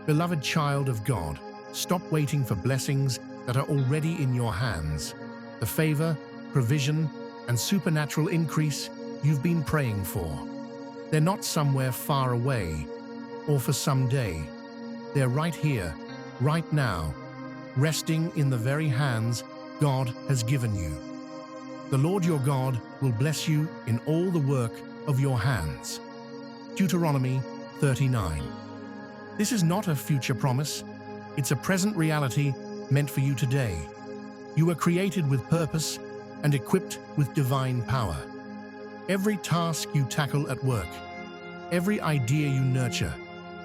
Beloved child of God, stop waiting for blessings that are already in your hands. The favor, provision, and supernatural increase you've been praying for. They're not somewhere far away or for someday. They're right here, right now, resting in the very hands God has given you. The Lord your God will bless you in all the work of your hands. Deuteronomy 39. This is not a future promise. It's a present reality meant for you today. You were created with purpose and equipped with divine power. Every task you tackle at work, every idea you nurture,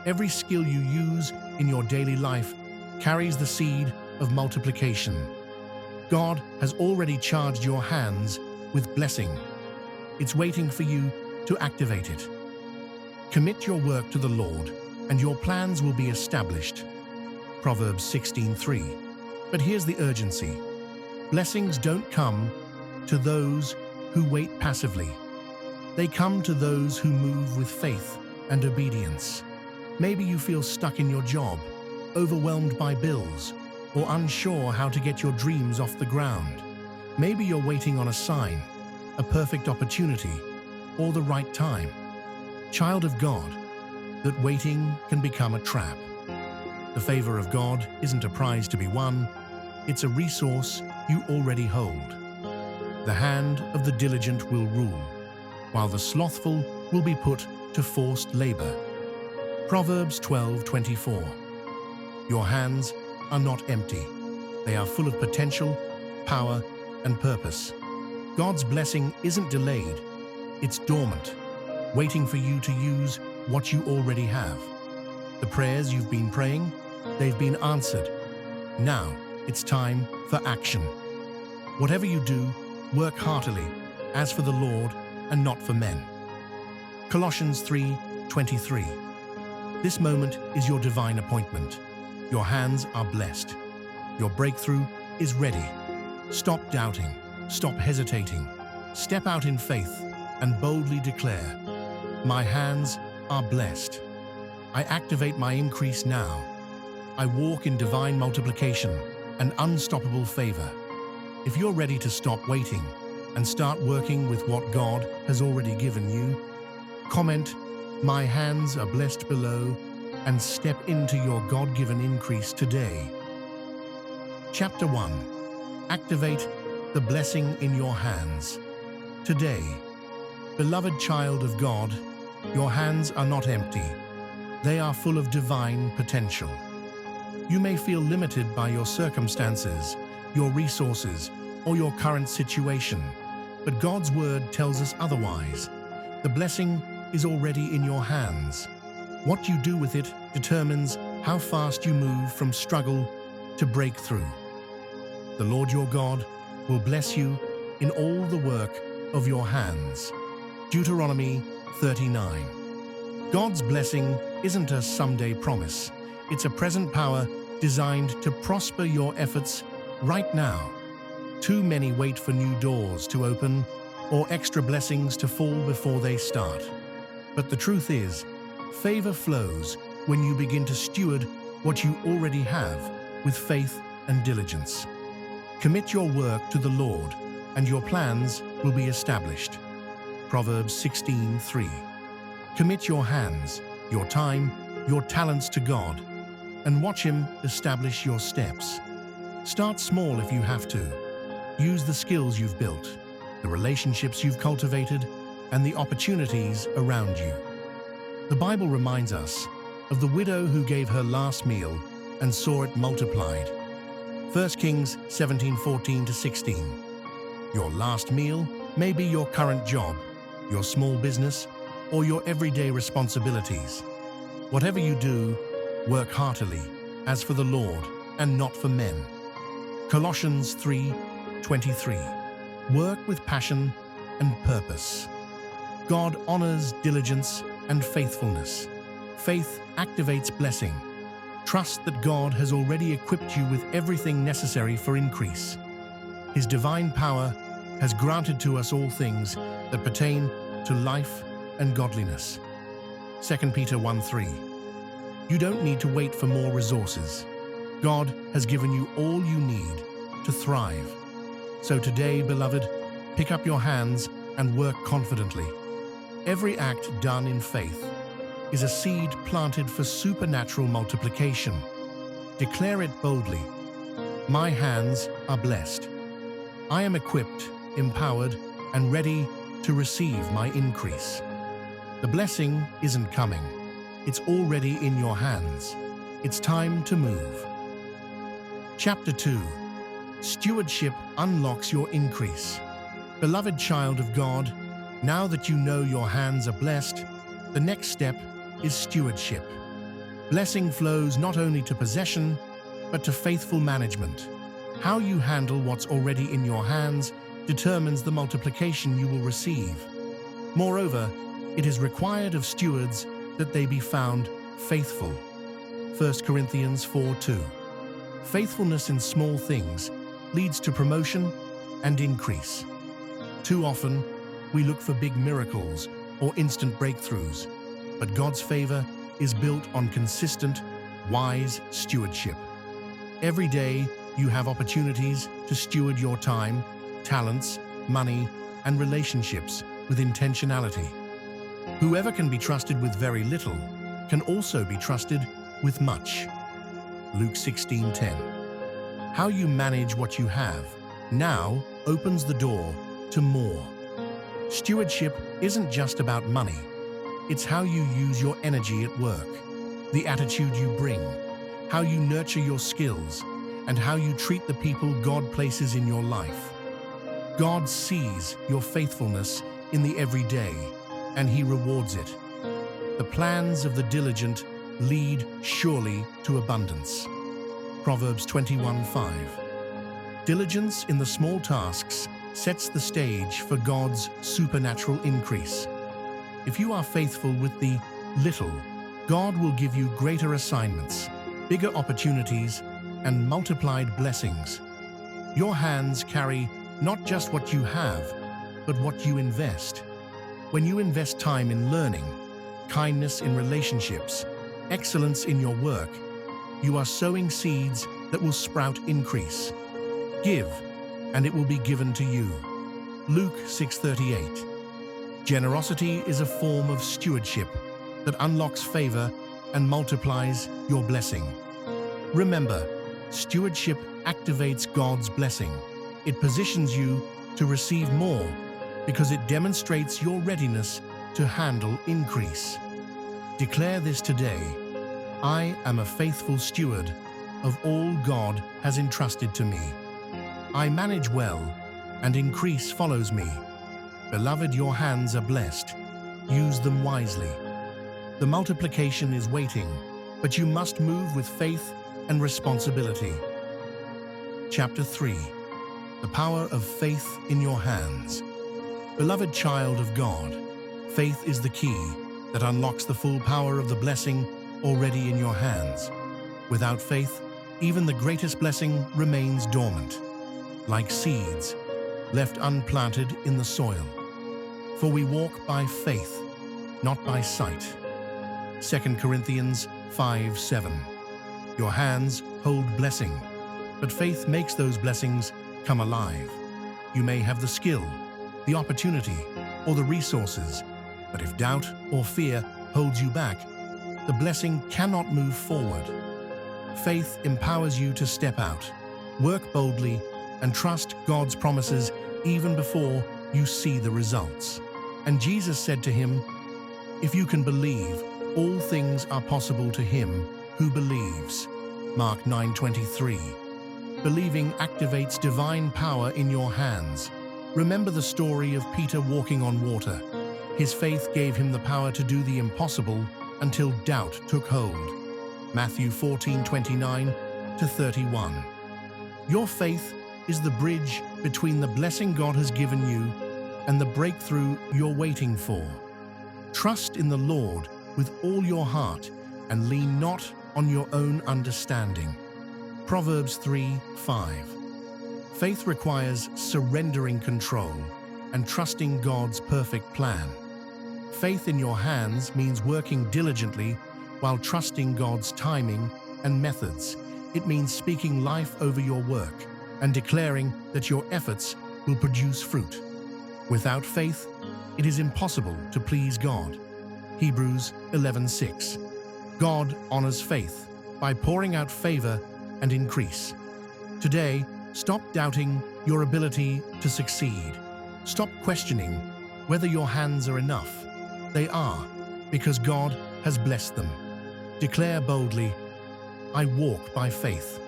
every skill you use in your daily life carries the seed of multiplication. God has already charged your hands with blessing. It's waiting for you to activate it. Commit your work to the Lord, and your plans will be established. Proverbs 16:3. But here's the urgency. Blessings don't come to those who wait passively. They come to those who move with faith and obedience. Maybe you feel stuck in your job, overwhelmed by bills, or unsure how to get your dreams off the ground. Maybe you're waiting on a sign, a perfect opportunity, or the right time. Child of God, that waiting can become a trap. The favor of God isn't a prize to be won, it's a resource you already hold. The hand of the diligent will rule, while the slothful will be put to forced labor. Proverbs 12:24. Your hands are not empty. They are full of potential, power, and purpose. God's blessing isn't delayed. It's dormant, waiting for you to use what you already have. The prayers you've been praying, they've been answered. Now it's time for action. Whatever you do, work heartily, as for the Lord and not for men. Colossians 3:23. This moment is your divine appointment. Your hands are blessed. Your breakthrough is ready. Stop doubting. Stop hesitating. Step out in faith and boldly declare, "My hands are blessed. I activate my increase now. I walk in divine multiplication and unstoppable favor." If you're ready to stop waiting and start working with what God has already given you, comment, "My hands are blessed" below and step into your God-given increase today. Chapter 1. Activate the blessing in your hands. Today, beloved child of God, your hands are not empty. They are full of divine potential. You may feel limited by your circumstances, your resources, or your current situation, but God's word tells us otherwise. The blessing is already in your hands. What you do with it determines how fast you move from struggle to breakthrough. The Lord your God will bless you in all the work of your hands. Deuteronomy 39. God's blessing isn't a someday promise. It's a present power designed to prosper your efforts right now. Too many wait for new doors to open or extra blessings to fall before they start. But the truth is, favor flows when you begin to steward what you already have with faith and diligence. Commit your work to the Lord, and your plans will be established. Proverbs 16:3. Commit your hands, your time, your talents to God, and watch Him establish your steps. Start small if you have to. Use the skills you've built, the relationships you've cultivated, and the opportunities around you. The Bible reminds us of the widow who gave her last meal and saw it multiplied. 1 Kings 17:14-16. Your last meal may be your current job, your small business, or your everyday responsibilities. Whatever you do, work heartily, as for the Lord and not for men. Colossians 3:23. Work with passion and purpose. God honors diligence and faithfulness. Faith activates blessing. Trust that God has already equipped you with everything necessary for increase. His divine power has granted to us all things that pertain to life and godliness. 2 Peter 1:3. You don't need to wait for more resources. God has given you all you need to thrive. So today, beloved, pick up your hands and work confidently. Every act done in faith is a seed planted for supernatural multiplication. Declare it boldly. My hands are blessed. I am equipped, empowered, and ready to receive my increase. The blessing isn't coming. It's already in your hands. It's time to move. Chapter 2. Stewardship unlocks your increase. Beloved child of God, now that you know your hands are blessed, the next step is stewardship. Blessing flows not only to possession, but to faithful management. How you handle what's already in your hands determines the multiplication you will receive. Moreover, it is required of stewards that they be found faithful. 1 Corinthians 4:2. Faithfulness in small things leads to promotion and increase. Too often, we look for big miracles or instant breakthroughs, but God's favor is built on consistent, wise stewardship. Every day, you have opportunities to steward your time, talents, money, and relationships with intentionality. Whoever can be trusted with very little can also be trusted with much. Luke 16:10. How you manage what you have now opens the door to more. Stewardship isn't just about money. It's how you use your energy at work, the attitude you bring, how you nurture your skills, and how you treat the people God places in your life. God sees your faithfulness in the everyday, and He rewards it. The plans of the diligent lead surely to abundance. Proverbs 21:5. Diligence in the small tasks sets the stage for God's supernatural increase. If you are faithful with the little, God will give you greater assignments, bigger opportunities, and multiplied blessings. Your hands carry not just what you have, but what you invest. When you invest time in learning, kindness in relationships, excellence in your work, you are sowing seeds that will sprout increase. Give, and it will be given to you. Luke 6:38. Generosity is a form of stewardship that unlocks favor and multiplies your blessing. Remember, stewardship activates God's blessing. It positions you to receive more because it demonstrates your readiness to handle increase. Declare this today. I am a faithful steward of all God has entrusted to me. I manage well, and increase follows me. Beloved, your hands are blessed. Use them wisely. The multiplication is waiting, but you must move with faith and responsibility. Chapter 3. The power of faith in your hands. Beloved child of God, faith is the key that unlocks the full power of the blessing already in your hands. Without faith, even the greatest blessing remains dormant, like seeds left unplanted in the soil. For we walk by faith, not by sight. 2 Corinthians 5:7. Your hands hold blessing, but faith makes those blessings come alive. You may have the skill, the opportunity, or the resources, but if doubt or fear holds you back, the blessing cannot move forward. Faith empowers you to step out, work boldly, and trust God's promises even before you see the results. And Jesus said to him, "If you can believe, all things are possible to him who believes." Mark 9:23. Believing activates divine power in your hands. Remember the story of Peter walking on water. His faith gave him the power to do the impossible until doubt took hold. Matthew 14:29 to 31. Your faith is the bridge between the blessing God has given you and the breakthrough you're waiting for. Trust in the Lord with all your heart and lean not on your own understanding. Proverbs 3:5. Faith requires surrendering control and trusting God's perfect plan. Faith in your hands means working diligently while trusting God's timing and methods. It means speaking life over your work and declaring that your efforts will produce fruit. Without faith, it is impossible to please God. Hebrews 11:6. God honors faith by pouring out favor and increase. Today, stop doubting your ability to succeed. Stop questioning whether your hands are enough. They are, because God has blessed them. Declare boldly, I walk by faith.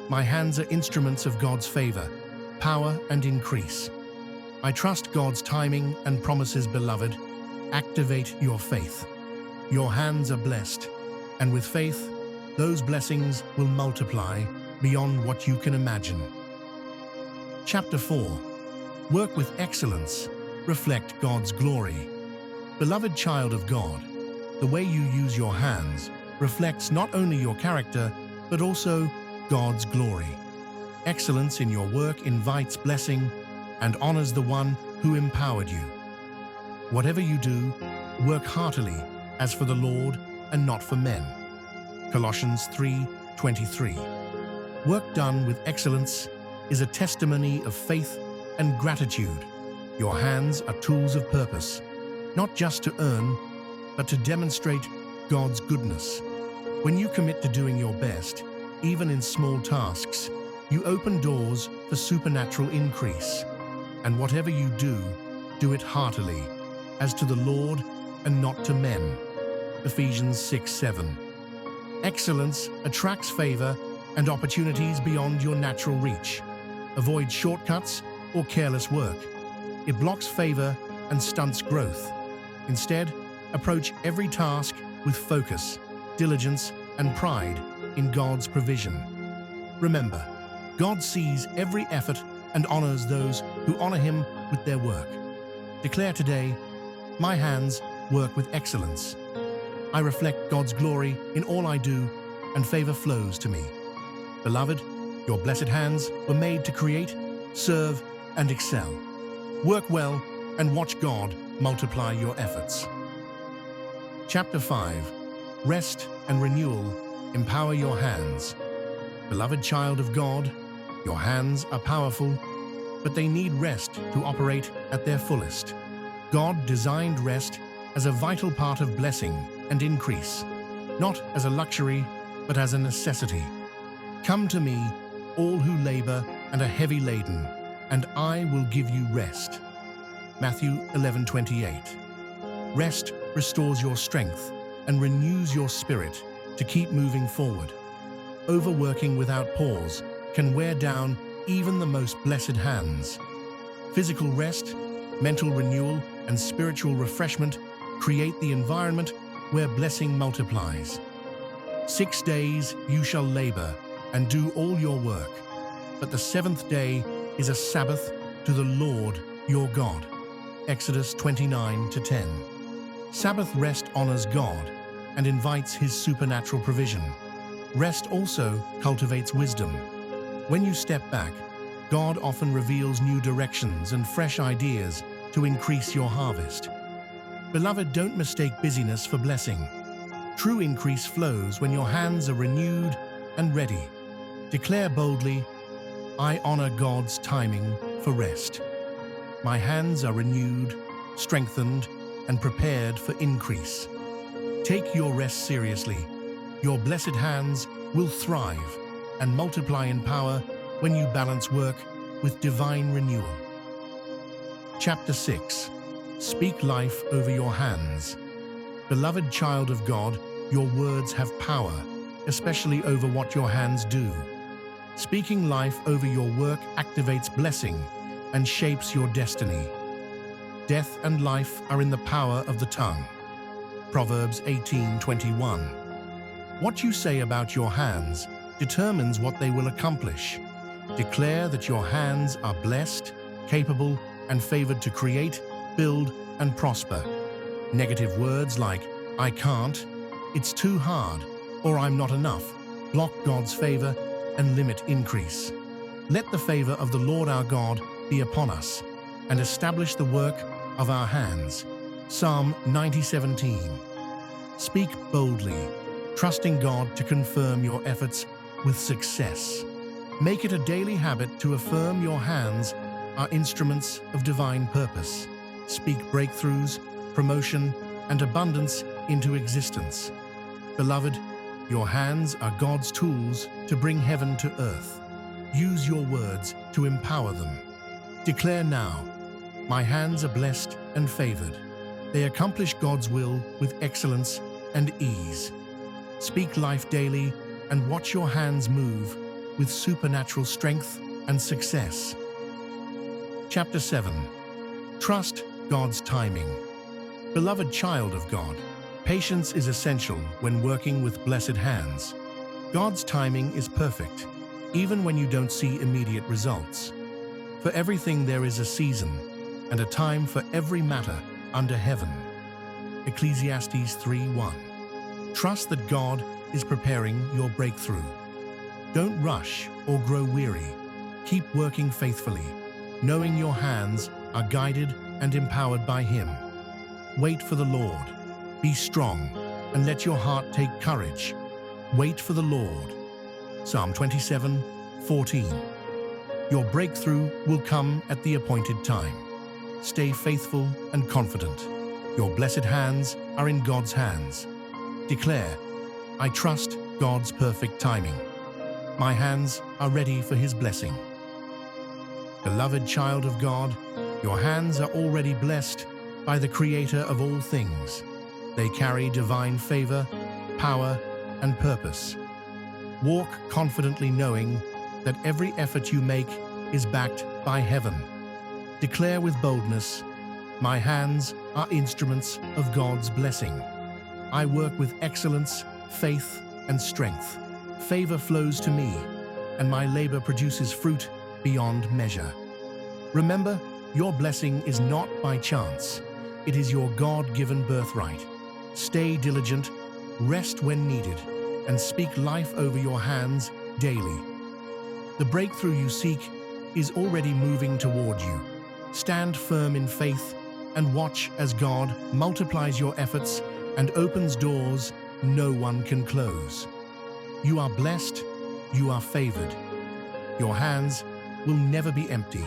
My hands are instruments of God's favor, power, and increase. I trust God's timing and promises, beloved. Activate your faith. Your hands are blessed, and with faith, those blessings will multiply beyond what you can imagine. Chapter 4. Work with excellence. Reflect God's glory. Beloved child of God, the way you use your hands reflects not only your character, but also God's glory. Excellence in your work invites blessing and honors the one who empowered you. Whatever you do, work heartily as for the Lord and not for men. Colossians 3:23. Work done with excellence is a testimony of faith and gratitude. Your hands are tools of purpose, not just to earn, but to demonstrate God's goodness. When you commit to doing your best, even in small tasks, you open doors for supernatural increase. And whatever you do it heartily, as to the Lord and not to men. Ephesians 6:7. Excellence attracts favor and opportunities beyond your natural reach. Avoid shortcuts or careless work. It blocks favor and stunts growth. Instead, approach every task with focus, diligence, and pride in God's provision. Remember, God sees every effort and honors those who honor Him with their work. Declare today, my hands work with excellence. I reflect God's glory in all I do, and favor flows to me. Beloved, your blessed hands were made to create, serve, and excel. Work well and watch God multiply your efforts. Chapter 5. Rest and renewal. Empower your hands. Beloved child of God, your hands are powerful, but they need rest to operate at their fullest. God designed rest as a vital part of blessing and increase, not as a luxury, but as a necessity. Come to me, all who labor and are heavy laden, and I will give you rest. Matthew 11:28. Rest restores your strength and renews your spirit to keep moving forward. Overworking without pause can wear down even the most blessed hands. Physical rest, mental renewal, and spiritual refreshment create the environment where blessing multiplies. 6 days you shall labor and do all your work, but the seventh day is a Sabbath to the Lord your God. Exodus 29:10. Sabbath rest honors God and invites His supernatural provision. Rest also cultivates wisdom. When you step back, God often reveals new directions and fresh ideas to increase your harvest. Beloved, don't mistake busyness for blessing. True increase flows when your hands are renewed and ready. Declare boldly, I honor God's timing for rest. My hands are renewed, strengthened, and prepared for increase. Take your rest seriously. Your blessed hands will thrive and multiply in power when you balance work with divine renewal. Chapter 6. Speak life over your hands. Beloved child of God, your words have power, especially over what your hands do. Speaking life over your work activates blessing and shapes your destiny. Death and life are in the power of the tongue. Proverbs 18:21. What you say about your hands determines what they will accomplish. Declare that your hands are blessed, capable, and favored to create, build, and prosper. Negative words like, I can't, it's too hard, or I'm not enough, block God's favor and limit increase. Let the favor of the Lord our God be upon us, and establish the work of our hands. Psalm 90:17. Speak boldly, trusting God to confirm your efforts with success. Make it a daily habit to affirm your hands are instruments of divine purpose. Speak breakthroughs, promotion, and abundance into existence. Beloved, your hands are God's tools to bring heaven to earth. Use your words to empower them. Declare now, my hands are blessed and favored. They accomplish God's will with excellence and ease. Speak life daily and watch your hands move with supernatural strength and success. Chapter 7. Trust God's timing. Beloved child of God, patience is essential when working with blessed hands. God's timing is perfect, even when you don't see immediate results. For everything there is a season, and a time for every matter under heaven. Ecclesiastes 3:1. Trust that God is preparing your breakthrough. Don't rush or grow weary. Keep working faithfully, knowing your hands are guided and empowered by Him. Wait for the Lord. Be strong and let your heart take courage. Wait for the Lord. Psalm 27:14. Your breakthrough will come at the appointed time. Stay faithful and confident. Your blessed hands are in God's hands. Declare, I trust God's perfect timing. My hands are ready for His blessing. Beloved child of God, your hands are already blessed by the Creator of all things. They carry divine favor, power, and purpose. Walk confidently knowing that every effort you make is backed by heaven. Declare with boldness, my hands are instruments of God's blessing. I work with excellence, faith, and strength. Favor flows to me, and my labor produces fruit beyond measure. Remember, your blessing is not by chance. It is your God-given birthright. Stay diligent, rest when needed, and speak life over your hands daily. The breakthrough you seek is already moving toward you. Stand firm in faith and watch as God multiplies your efforts and opens doors no one can close. You are blessed, you are favored. Your hands will never be empty.